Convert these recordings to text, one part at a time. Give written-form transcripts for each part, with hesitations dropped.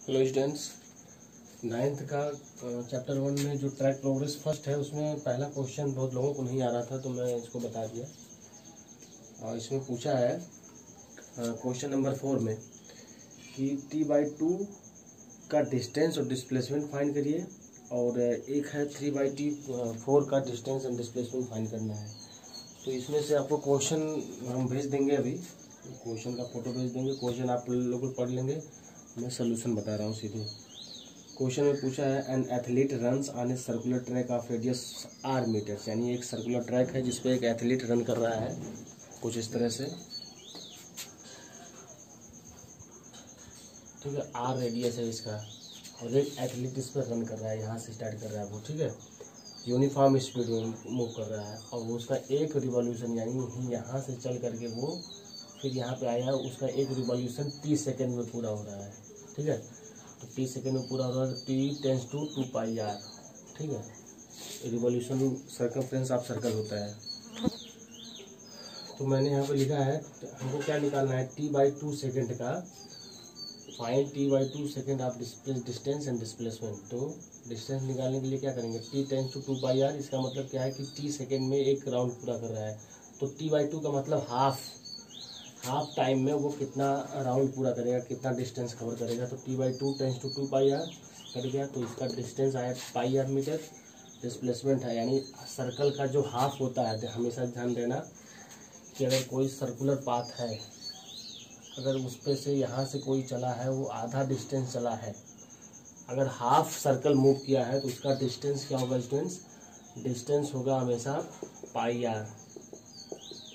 Hello students, ninth का chapter 1 में जो ट्रैक प्रोग्रेस फर्स्ट है उसमें पहला क्वेश्चन बहुत लोगों को नहीं आ रहा था तो मैं इसको बता दिया। और इसमें पूछा है क्वेश्चन नंबर 4 में कि t/2 का डिस्टेंस और डिस्प्लेसमेंट फाइंड करिए, और एक है 3/4 का डिस्टेंस एंड डिस्प्लेसमेंट फाइंड करना है। तो इसमें से आपको क्वेश्चन हम भेज देंगे, अभी क्वेश्चन का फोटो भेज देंगे, क्वेश्चन आप लोग पढ़ लेंगे, मैं सलूशन बता रहा हूँ सीधे। क्वेश्चन में पूछा है an athlete runs on a circular track of radius r metres, यानी एक सर्कुलर ट्रैक है जिसपे एक एथलीट रन कर रहा है कुछ इस तरह से, ठीक है। r रेडियस है इसका और एक एथलीट इस पर रन कर रहा है, यहाँ से स्टार्ट कर रहा है वो, ठीक है। यूनिफॉर्म स्पीड में मूव कर रहा है और वो उसका एक रिवॉल्यूशन यानी यहाँ से चल करके वो फिर यहाँ पे आया, उसका एक रिवॉल्यूशन 30 सेकेंड में पूरा हो रहा है, ठीक है। तो 30 सेकेंड में पूरा हो रहा है तो t → 2πr, ठीक है। रिवॉल्यूशन सर्कमफ्रेंस ऑफ सर्कल होता है। तो मैंने यहाँ पे लिखा है हमको क्या निकालना है, t/2 सेकेंड का find t/2 second of distance and displacement. तो डिस्टेंस निकालने के लिए क्या करेंगे, t → 2πr, इसका मतलब क्या है कि t सेकेंड में एक राउंड पूरा कर रहा है। तो t/2 का मतलब हाफ टाइम में वो कितना राउंड पूरा करेगा, कितना डिस्टेंस कवर करेगा। तो t/2 → 2πr कट गया, तो इसका डिस्टेंस आया πr मीटर। डिस्प्लेसमेंट है यानी सर्कल का जो हाफ होता है, हमेशा ध्यान देना कि अगर कोई सर्कुलर पाथ है, अगर उस पे से यहाँ से कोई चला है, वो आधा डिस्टेंस चला है, अगर हाफ सर्कल मूव किया है तो उसका डिस्टेंस क्या होगा स्टूडेंट्स, डिस्टेंस होगा हमेशा πr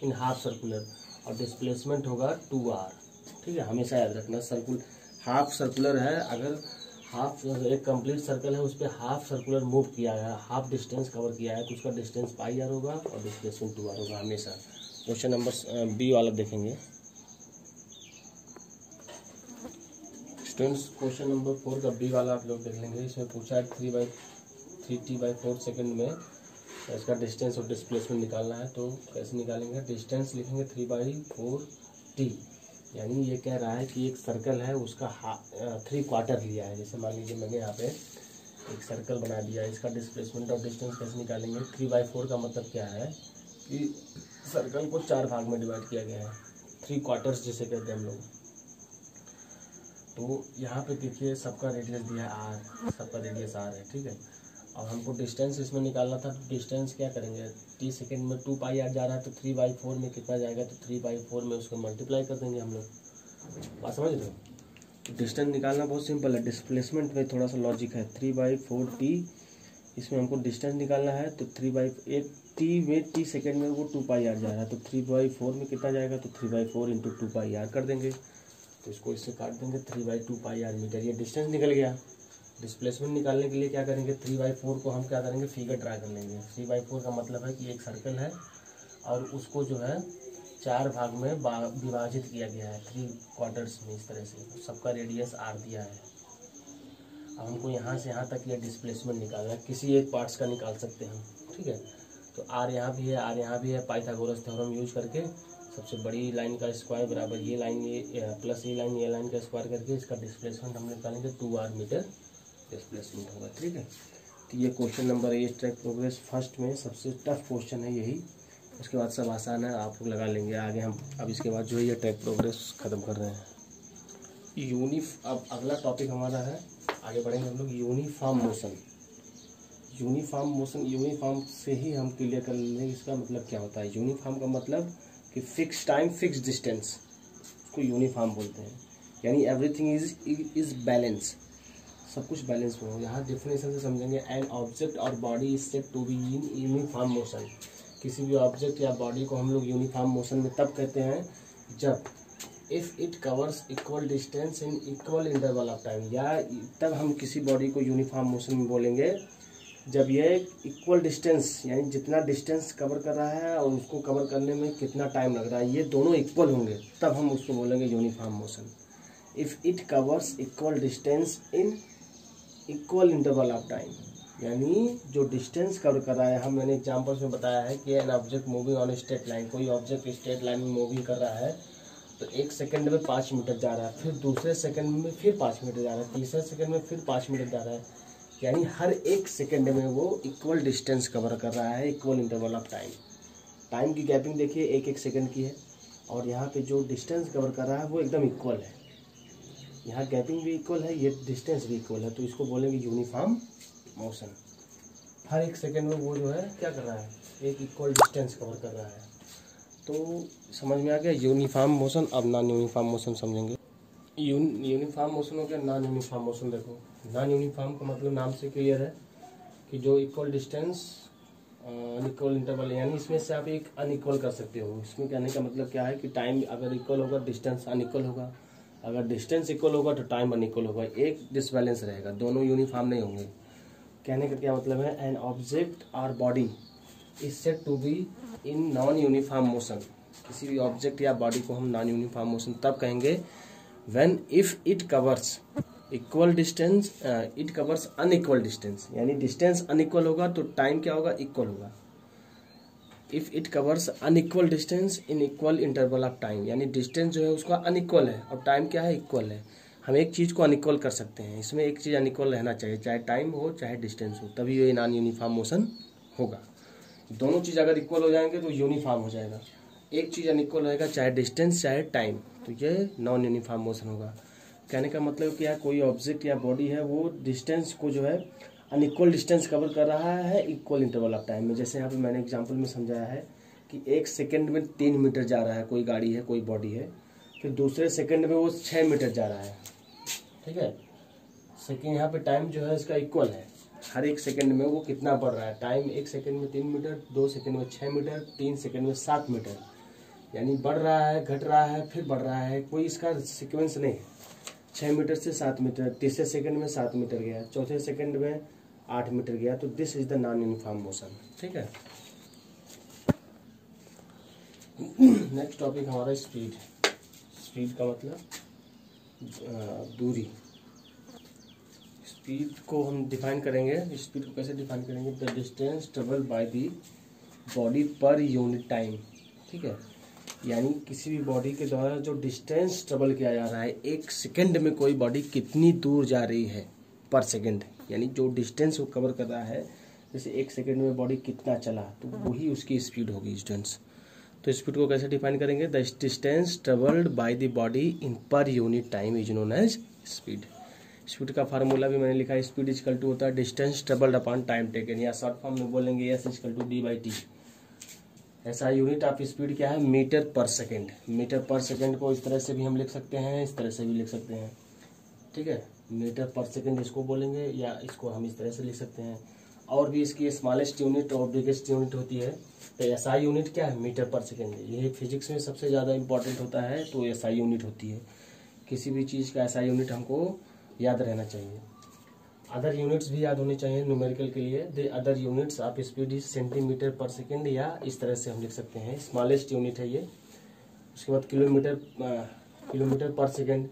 इन हाफ सर्कुलर, और डिस्प्लेसमेंट होगा 2r, ठीक है। हमेशा याद रखना, हाफ सर्कुलर है, अगर हाफ एक कंप्लीट सर्कल है उस पर हाफ सर्कुलर मूव किया है, हाफ डिस्टेंस कवर किया है, तो उसका डिस्टेंस πr होगा और डिस्प्लेसमेंट 2r होगा हमेशा। क्वेश्चन नंबर बी वाला देखेंगे स्टूडेंट्स। क्वेश्चन नंबर 4 का बी वाला आप लोग देख लेंगे। इसमें पूछा है 3t/4 सेकेंड में इसका डिस्टेंस और डिस्प्लेसमेंट निकालना है। तो कैसे निकालेंगे, डिस्टेंस लिखेंगे 3/4t, यानी ये कह रहा है कि एक सर्कल है उसका 3/4 लिया है। जैसे मान लीजिए मैंने यहाँ पे एक सर्कल बना दिया, इसका डिस्प्लेसमेंट और डिस्टेंस कैसे निकालेंगे, 3/4 का मतलब क्या है कि सर्कल को 4 भाग में डिवाइड किया गया है, 3/4 जिसे कहते हैं हम लोग। तो यहाँ पे देखिए सबका रेडियस दिया है r, सबका रेडियस r है, ठीक है। और हमको डिस्टेंस इसमें निकालना था, तो डिस्टेंस क्या करेंगे, t सेकेंड में 2πr जा रहा है तो 3/4 में कितना जाएगा, तो 3/4 में उसको मल्टीप्लाई कर देंगे हम लोग। बात समझ रहे हो। तो डिस्टेंस निकालना बहुत सिंपल है, डिस्प्लेसमेंट में थोड़ा सा लॉजिक है। 3/4t, इसमें हमको डिस्टेंस निकालना है, तो 3/1t में t सेकेंड में वो 2πr जा रहा है, तो 3/4 में कितना जाएगा, तो 3/4 × 2πr कर देंगे। तो इसको इससे काट देंगे, 3/2πr मीटर, ये डिस्टेंस निकल गया। डिस्प्लेसमेंट निकालने के लिए क्या करेंगे, 3/4 को हम क्या करेंगे, फिगर ड्रा कर लेंगे। 3/4 का मतलब है कि एक सर्कल है और उसको जो है 4 भाग में विभाजित किया गया है, 3/4 में, इस तरह से। सबका रेडियस r दिया है। अब हमको यहाँ से यहाँ तक ये डिस्प्लेसमेंट निकालना है, किसी एक पार्ट्स का निकाल सकते हैं, ठीक है। तो r यहाँ भी है, r यहाँ भी है, पाइथागोरस थ्योरम यूज करके सबसे बड़ी लाइन का स्क्वायर बराबर ये लाइन, ये प्लस ये लाइन का स्क्वायर करके इसका डिस्प्लेसमेंट हम निकालेंगे, 2r मीटर डिस्प्लेसमेंट होगा, ठीक है। तो ये question number 8 track progress first में सबसे टफ क्वेश्चन है यही। उसके बाद सब आसान है, आप लोग लगा लेंगे आगे हम। अब इसके बाद जो है ये ट्रैक प्रोग्रेस ख़त्म कर रहे हैं। अब अगला टॉपिक हमारा है, आगे बढ़ेंगे हम लोग, यूनिफॉर्म मोशन। यूनिफॉर्म से ही हम क्लियर कर लेंगे इसका मतलब क्या होता है। यूनिफॉर्म का मतलब कि फिक्स टाइम फिक्स डिस्टेंस, उसको यूनिफॉर्म बोलते हैं, यानी एवरीथिंग इज बैलेंस, सब कुछ बैलेंस में हो। यहाँ डेफिनेशन से समझेंगे, एन ऑब्जेक्ट और body is said to be in uniform motion. किसी भी ऑब्जेक्ट या बॉडी को हम लोग यूनिफॉर्म मोशन में तब कहते हैं जब if it covers equal distance in equal interval of time, या तब हम किसी बॉडी को यूनिफॉर्म मोशन में बोलेंगे जब ये इक्वल डिस्टेंस, यानी जितना डिस्टेंस कवर कर रहा है और उसको कवर करने में कितना टाइम लग रहा है, ये दोनों इक्वल होंगे, तब हम उसको बोलेंगे uniform motion. If it covers equal distance in equal interval of time, यानी जो डिस्टेंस कवर कर रहा है, मैंने एग्जांपल्स में बताया है कि an object moving on straight line, कोई ऑब्जेक्ट स्ट्रेट लाइन में मूविंग कर रहा है तो 1 सेकंड में 5 मीटर जा रहा है, फिर दूसरे सेकंड में फिर 5 मीटर जा रहा है, तीसरे सेकंड में फिर 5 मीटर जा रहा है, यानी हर 1 सेकंड में वो इक्वल डिस्टेंस कवर कर रहा है, equal interval of time. Time की गैपिंग देखिए 1-1 सेकंड की है, और यहाँ पे जो डिस्टेंस कवर कर रहा है वो एकदम इक्वल है। यहाँ गैपिंग भी इक्वल है, ये डिस्टेंस भी इक्वल है, तो इसको बोलेंगे यूनिफॉर्म मोशन। हर 1 सेकंड में वो जो है क्या कर रहा है, एक इक्वल डिस्टेंस कवर कर रहा है। तो समझ में आ गया यूनिफॉर्म मोशन। अब नॉन यूनिफॉर्म मोशन समझेंगे। यूनिफॉर्म मोशन हो गया, नॉन यूनिफॉर्म मोशन। देखो नॉन यूनिफॉर्म का मतलब नाम से क्लियर है कि जो इक्वल डिस्टेंस अनइक्वल इंटरवल, यानी इसमें से आप एक अनइक्वल कर सकते हो। इसमें कहने का मतलब क्या है कि टाइम अगर इक्वल होगा डिस्टेंस अनइक्वल होगा, अगर डिस्टेंस इक्वल होगा तो टाइम अनइक्वल होगा, एक डिसबैलेंस रहेगा, दोनों यूनिफॉर्म नहीं होंगे। कहने का क्या मतलब है, एन ऑब्जेक्ट और body is said to be in non uniform motion. किसी भी ऑब्जेक्ट या बॉडी को हम नॉन यूनिफॉर्म मोशन तब कहेंगे when if it covers equal distance, it covers unequal distance, यानी डिस्टेंस अनइक्वल होगा तो टाइम क्या होगा, इक्वल होगा। If it covers unequal distance in equal interval of time, यानी डिस्टेंस जो है उसका अनइक्वल है और टाइम क्या है, इक्वल है। हम एक चीज़ को अनइक्वल कर सकते हैं, इसमें एक चीज़ अनइक्वल रहना चाहिए, चाहे टाइम हो चाहे डिस्टेंस हो, तभी ये नॉन यूनिफॉर्म मोशन होगा। दोनों चीज़ अगर इक्वल हो जाएंगे तो यूनिफॉर्म हो जाएगा। एक चीज़ अनइक्वल रहेगा, चाहे डिस्टेंस चाहे टाइम, तो ये नॉन यूनिफॉर्म मोशन होगा। कहने का मतलब क्या है, कोई ऑब्जेक्ट या बॉडी है वो डिस्टेंस को जो है अनइक्वल डिस्टेंस कवर कर रहा है इक्वल इंटरवल ऑफ टाइम में। जैसे यहाँ पे मैंने एग्जांपल में समझाया है कि 1 सेकंड में 3 मीटर जा रहा है, कोई गाड़ी है कोई बॉडी है, फिर दूसरे सेकंड में वो 6 मीटर जा रहा है, ठीक है। सेकंड यहाँ पे टाइम जो है इसका इक्वल है, हर 1 सेकंड में वो कितना बढ़ रहा है, टाइम 1 सेकंड में 3 मीटर, 2 सेकंड में 6 मीटर, 3 सेकंड में 7 मीटर, यानी बढ़ रहा है, घट रहा है, फिर बढ़ रहा है, कोई इसका सीक्वेंस नहीं है। 6 मीटर से 7 मीटर, तीसरे सेकंड में 7 मीटर गया, चौथे सेकंड में 8 मीटर गया, तो this is the non uniform motion, ठीक है। नेक्स्ट टॉपिक हमारा स्पीड। स्पीड का मतलब दूरी। स्पीड को हम डिफाइन करेंगे, स्पीड को कैसे डिफाइन करेंगे, the distance travelled by the body पर यूनिट टाइम, ठीक है। यानी किसी भी बॉडी के द्वारा जो डिस्टेंस ट्रेवल किया जा रहा है, 1 सेकंड में कोई बॉडी कितनी दूर जा रही है पर सेकंड, यानी जो डिस्टेंस वो कवर कर रहा है, जैसे 1 सेकंड में बॉडी कितना चला तो वही उसकी स्पीड होगी, डिस्टेंस। तो स्पीड को कैसे डिफाइन करेंगे, the distance travelled by the body in per unit time is known as speed. Speed का फार्मूला भी मैंने लिखा है, स्पीड इक्वल टू होता है distance travelled upon time taken, या शॉर्ट फॉर्म में बोलेंगे एस इक्वल टू d/t। ऐसा यूनिट ऑफ स्पीड क्या है, मीटर पर सेकंड। मीटर पर सेकंड को इस तरह से भी हम लिख सकते हैं, इस तरह से भी लिख सकते हैं, ठीक है। मीटर पर सेकंड इसको बोलेंगे, या इसको हम इस तरह से लिख सकते हैं। और भी इसकी स्मॉलेस्ट यूनिट और बिगेस्ट यूनिट होती है। तो एसआई यूनिट क्या है, मीटर पर सेकंड। ये फिजिक्स में सबसे ज़्यादा इंपॉर्टेंट होता है, तो एसआई यूनिट होती है। किसी भी चीज़ का एसआई यूनिट हमको याद रहना चाहिए। अदर यूनिट्स भी याद होनी चाहिए न्यूमेरिकल के लिए। The other units of speed is centimetre पर सेकंड, या इस तरह से हम लिख सकते हैं, स्मॉलेस्ट यूनिट है ये। उसके बाद किलोमीटर पर सेकंड,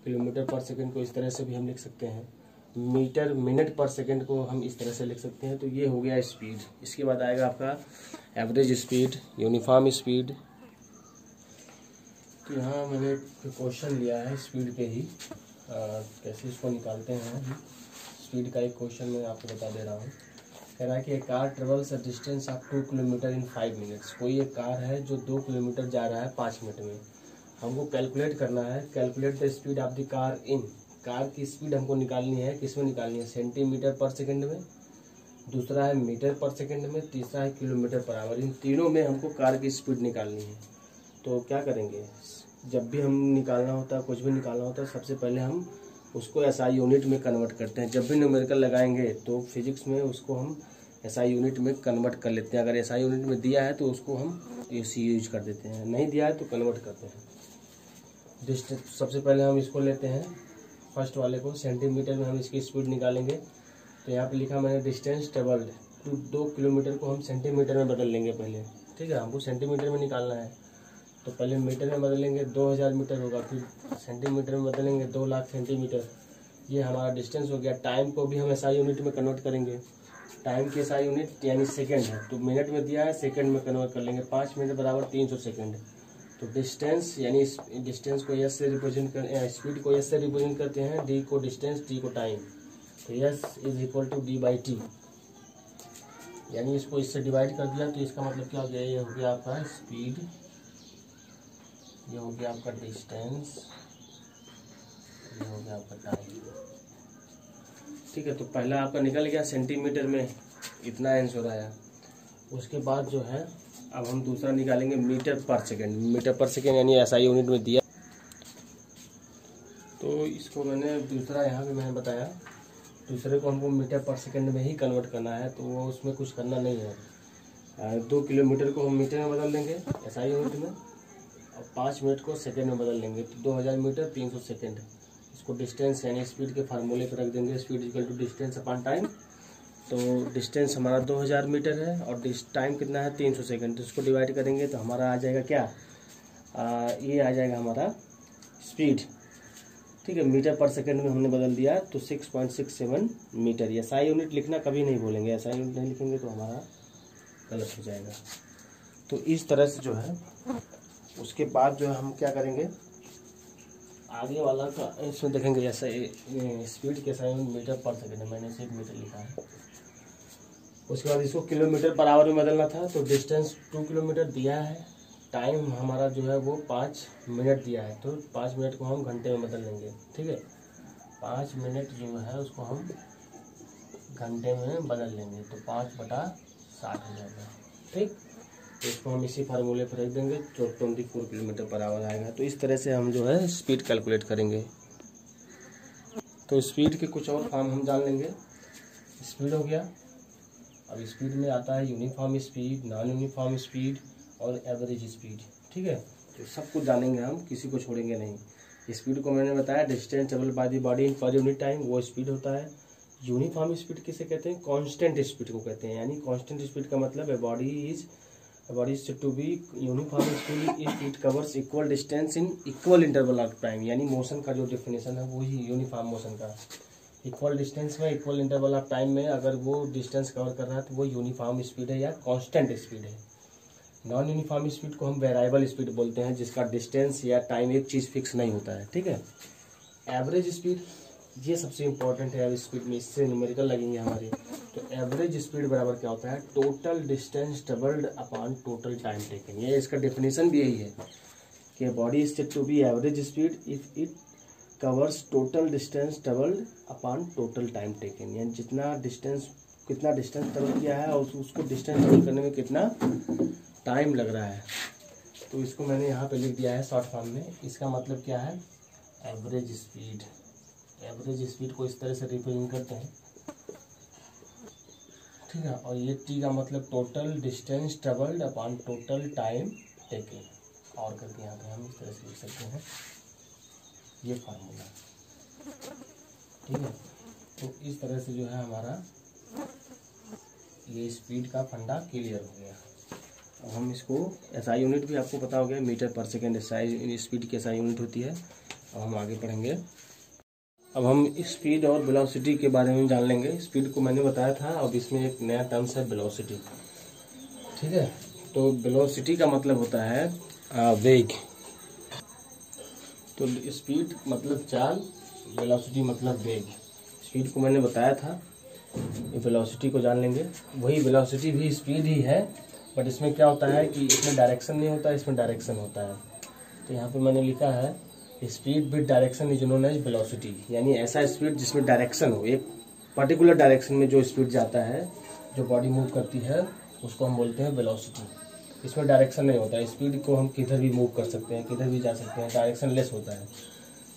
किलोमीटर पर सेकंड को इस तरह से भी हम लिख सकते हैं। मीटर मिनट पर सेकंड को हम इस तरह से लिख सकते हैं। तो ये हो गया स्पीड। इसके बाद आएगा आपका एवरेज स्पीड, यूनिफॉर्म स्पीड। तो यहाँ मैंने क्वेश्चन लिया है स्पीड पे ही, कैसे इसको निकालते हैं। स्पीड का एक क्वेश्चन मैं आपको बता दे रहा हूँ। कह रहा है कि एक car travels a distance of 2 kilometre in 5 minutes. कोई एक कार है जो 2 किलोमीटर जा रहा है 5 मिनट में। हमको कैलकुलेट करना है, calculate the speed of the car in. Car की स्पीड हमको निकालनी है, किसमें निकालनी है, सेंटीमीटर पर सेकंड में, दूसरा है मीटर पर सेकंड में, तीसरा है किलोमीटर पर आवर। इन तीनों में हमको कार की स्पीड निकालनी है। तो क्या करेंगे, जब भी हम निकालना होता है, कुछ भी निकालना होता है, सबसे पहले हम उसको एसआई यूनिट में कन्वर्ट करते हैं। जब भी न्यूमेरिकल लगाएंगे तो फिजिक्स में उसको हम एसआई यूनिट में कन्वर्ट कर लेते हैं। अगर एसआई यूनिट में दिया है तो उसको हम एसी यूज कर देते हैं, नहीं दिया है तो कन्वर्ट करते हैं। डिस्टेंस सबसे पहले हम इसको लेते हैं, फर्स्ट वाले को, सेंटीमीटर में हम इसकी स्पीड निकालेंगे। तो यहाँ पे लिखा मैंने डिस्टेंस ट्रेवल्ड, 2 किलोमीटर को हम सेंटीमीटर में बदल लेंगे पहले, ठीक है। हमको सेंटीमीटर में निकालना है, तो पहले मीटर में बदलेंगे 2000 मीटर होगा, फिर सेंटीमीटर में बदलेंगे 2 लाख सेंटीमीटर। ये हमारा डिस्टेंस हो गया। टाइम को भी हम एसआई यूनिट में कन्वर्ट करेंगे। टाइम की एसआई यूनिट यानी सेकंड है, तो मिनट में दिया है, सेकंड में कन्वर्ट कर लेंगे। 5 मिनट बराबर 300 सेकंड। तो डिस्टेंस यानी डिस्टेंस को एस से रिप्रेजेंट कर, स्पीड को एस से रिप्रेजेंट करते हैं, डी को डिस्टेंस, टी को टाइम। तो S is equal to D by T, यानी इसको इससे डिवाइड कर दिया तो इसका मतलब क्या हो गया, ये हो गया आपका स्पीड, ये हो गया आपका डिस्टेंस, ये हो गया आपका टाइम। ठीक है, तो पहला आपका निकल गया सेंटीमीटर में, इतना आंसर आया। उसके बाद जो है अब हम दूसरा निकालेंगे मीटर पर सेकेंड। मीटर पर सेकेंड यानी एसआई यूनिट में दिया, तो इसको मैंने दूसरा यहाँ पे मैंने बताया, दूसरे को हमको मीटर पर सेकेंड में ही कन्वर्ट करना है, तो वो उसमें कुछ करना नहीं है। 2 किलोमीटर को हम मीटर में बदल देंगे एसआई यूनिट में, और 5 मिनट को सेकेंड में बदल देंगे, तो 2000 मीटर 300 सेकेंड। इसको डिस्टेंस यानी स्पीड के फार्मूले पर रख देंगे, speed equal to distance upon time. तो डिस्टेंस हमारा 2000 मीटर है और टाइम कितना है 300 सेकेंड, तो इसको डिवाइड करेंगे तो हमारा आ जाएगा क्या, ये आ जाएगा हमारा स्पीड। ठीक है, मीटर पर सेकेंड में हमने बदल दिया तो 6.67 मीटर। ये एसआई यूनिट लिखना कभी नहीं भूलेंगे, एसआई यूनिट नहीं लिखेंगे तो हमारा गलत हो जाएगा। तो इस तरह से जो है, उसके बाद जो है हम क्या करेंगे, आगे वाला का इसमें देखेंगे, जैसे स्पीड के एसआई यूनिट मीटर पर सेकेंड, मैंने सिर्फ मीटर लिखा है। उसके बाद इसको किलोमीटर पर आवर में बदलना था, तो डिस्टेंस 2 किलोमीटर दिया है, टाइम हमारा जो है वो 5 मिनट दिया है, तो 5 मिनट को हम घंटे में बदल लेंगे। ठीक है, 5 मिनट जो है उसको हम घंटे में बदल लेंगे, तो 5/60 हो जाएगा। ठीक, तो इसको हम इसी फार्मूले पर रख देंगे, जो 24 किलोमीटर पर आवर आएगा। तो इस तरह से हम जो है स्पीड कैलकुलेट करेंगे। तो स्पीड के कुछ और फॉर्म हम जान लेंगे। स्पीड हो गया, अब स्पीड में आता है uniform speed, non uniform speed और एवरेज स्पीड। ठीक है, तो सब कुछ जानेंगे हम, किसी को छोड़ेंगे नहीं। स्पीड को मैंने बताया distance travel by the body in per unit time, वो स्पीड होता है। यूनिफॉर्म स्पीड किसे कहते हैं, कांस्टेंट स्पीड को कहते हैं। यानी कांस्टेंट स्पीड का मतलब है body is to be uniform speed if it covers equal distance in equal interval of time. यानी मोशन का जो डेफिनेशन है वही यूनिफॉर्म मोशन का, इक्वल डिस्टेंस में इक्वल इंटरवल ऑफ टाइम में अगर वो डिस्टेंस कवर कर रहा है तो वो यूनिफॉर्म स्पीड है या कांस्टेंट स्पीड है। नॉन यूनिफॉर्म स्पीड को हम वेरिएबल स्पीड बोलते हैं, जिसका डिस्टेंस या टाइम एक चीज़ फिक्स नहीं होता है। ठीक है, एवरेज स्पीड ये सबसे इंपॉर्टेंट है स्पीड में, इससे न्यूमेरिकल लगेंगे हमारे। तो एवरेज स्पीड बराबर क्या होता है, total distance doubled upon total time taken. ये इसका डेफिनेशन भी यही है कि body is said to be average speed if it covers total distance doubled upon total time taken. यानी कितना डिस्टेंस ट्रेवल किया है और उसको डिस्टेंस ट्रेवल करने में कितना टाइम लग रहा है। तो इसको मैंने यहाँ पे लिख दिया है शॉर्ट फॉर्म में। इसका मतलब क्या है, एवरेज स्पीड। एवरेज स्पीड को इस तरह से रिप्रेजेंट करते हैं। ठीक है, और ये टी का मतलब total distance travelled upon total time taken. और करके यहाँ पे हम इस तरह से लिख सकते हैं ये फार्मूला। ठीक है, तो इस तरह से जो है हमारा ये स्पीड का फंडा क्लियर हो गया। अब हम इसको एसआई यूनिट भी आपको पता हो गया, मीटर पर सेकेंड एसआई स्पीड की एसआई यूनिट होती है। अब हम आगे पढ़ेंगे। अब हम स्पीड और वेलोसिटी के बारे में जान लेंगे। स्पीड को मैंने बताया था, अब इसमें एक नया टर्म्स है वेलोसिटी। ठीक है, तो वेलोसिटी का मतलब होता है वेग। तो स्पीड मतलब चाल, वेलोसिटी मतलब वेग। स्पीड को मैंने बताया था, वेलोसिटी को जान लेंगे। वही वेलोसिटी भी स्पीड ही है, बट इसमें क्या होता है कि इसमें डायरेक्शन नहीं होता, इसमें डायरेक्शन होता है। तो यहाँ पे मैंने लिखा है speed with direction is known as velocity. यानी ऐसा स्पीड जिसमें डायरेक्शन हो, एक पर्टिकुलर डायरेक्शन में जो स्पीड जाता है, जो बॉडी मूव करती है, उसको हम बोलते हैं वेलोसिटी। इसमें डायरेक्शन नहीं होता है, स्पीड को हम किधर भी मूव कर सकते हैं, किधर भी जा सकते हैं, डायरेक्शन लेस होता है।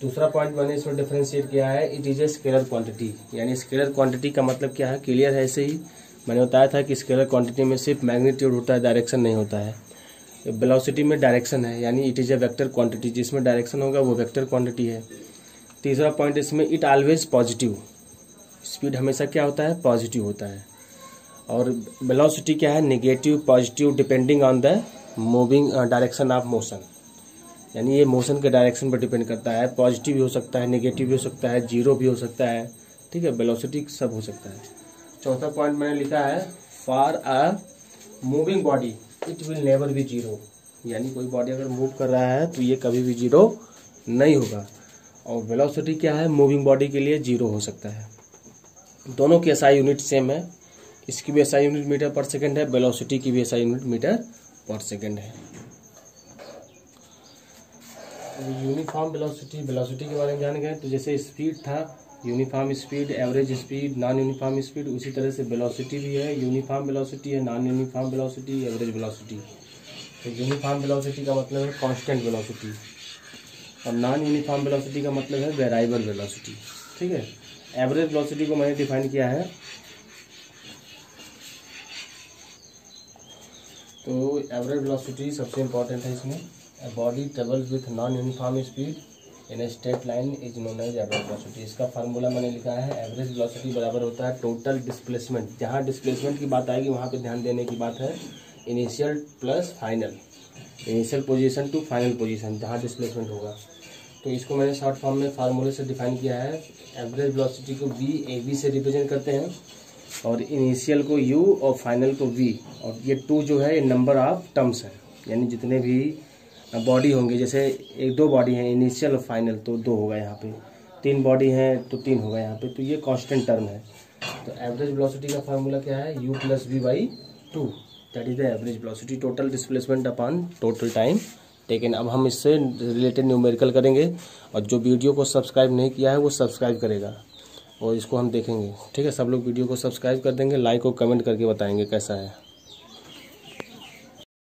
दूसरा पॉइंट मैंने इसमें डिफरेंशिएट किया है, it is a scalar quantity. यानी स्केलर क्वांटिटी का मतलब क्या है, क्लियर है। ऐसे ही मैंने बताया था कि स्केलर क्वांटिटी में सिर्फ मैग्नीट्यूड होता है, डायरेक्शन नहीं होता है। वेलोसिटी में डायरेक्शन है, यानी it is a vector quantity. जिसमें डायरेक्शन होगा वो वेक्टर क्वांटिटी है। तीसरा पॉइंट इसमें, इट ऑलवेज पॉजिटिव। स्पीड हमेशा क्या होता है, पॉजिटिव होता है। और वेलोसिटी क्या है, negative positive depending on the moving direction of motion. यानी ये मोशन के डायरेक्शन पर डिपेंड करता है। पॉजिटिव भी हो सकता है, नेगेटिव भी हो सकता है, जीरो भी हो सकता है। ठीक है, वेलोसिटी सब हो सकता है। चौथा पॉइंट मैंने लिखा है, for a moving body it will never be zero. यानी कोई बॉडी अगर मूव कर रहा है तो ये कभी भी जीरो नहीं होगा। और वेलोसिटी क्या है, मूविंग बॉडी के लिए जीरो हो सकता है। दोनों की एसआई यूनिट सेम है, इसकी भी एसआई यूनिट मीटर पर सेकंड है, वेलोसिटी की भी एसआई यूनिट मीटर पर सेकंड है। यूनिफॉर्म वेलोसिटी, वेलोसिटी के बारे में जान गए। तो जैसे स्पीड था, uniform speed, average speed, non uniform speed, उसी तरह से वेलोसिटी भी है। यूनिफॉर्म वेलोसिटी है, non uniform velocity, average velocity. तो यूनिफॉर्म वेलोसिटी का मतलब है कांस्टेंट वेलोसिटी और नॉन यूनिफॉर्म वेलोसिटी का मतलब है वेरिएबल वेलोसिटी। ठीक है। एवरेज वेलोसिटी को मैंने डिफाइन किया है, तो एवरेज वेलोसिटी सबसे इम्पोर्टेंट है इसमें। A body travels with non-uniform speed in a straight line is known as average velocity। इसका फार्मूला मैंने लिखा है, एवरेज वेलोसिटी बराबर होता है टोटल डिस्प्लेसमेंट। जहाँ डिस्प्लेसमेंट की बात आएगी वहाँ पे ध्यान देने की बात है, initial plus final, initial position to final position, जहाँ डिस्प्लेसमेंट होगा। तो इसको मैंने शॉर्ट फॉर्म में फार्मूले से डिफाइन किया है। एवरेज वेलोसिटी को V से रिप्रेजेंट करते हैं, और इनिशियल को U और फाइनल को V, और ये 2 जो है ये नंबर ऑफ टर्म्स है, यानी जितने भी बॉडी होंगे, जैसे 1-2 बॉडी हैं इनिशियल और फाइनल, तो 2 होगा यहाँ पे, 3 बॉडी हैं तो 3 होगा यहाँ पे, तो ये कांस्टेंट टर्म है। तो एवरेज वेलोसिटी का फार्मूला क्या है, U + V/2, that is the average velocity, total displacement upon total time taken. अब हम इससे रिलेटेड न्यूमेरिकल करेंगे, और जो वीडियो को सब्सक्राइब नहीं किया है वो सब्सक्राइब करेगा और इसको हम देखेंगे। ठीक है, सब लोग वीडियो को सब्सक्राइब कर देंगे, लाइक और कमेंट करके बताएंगे कैसा है।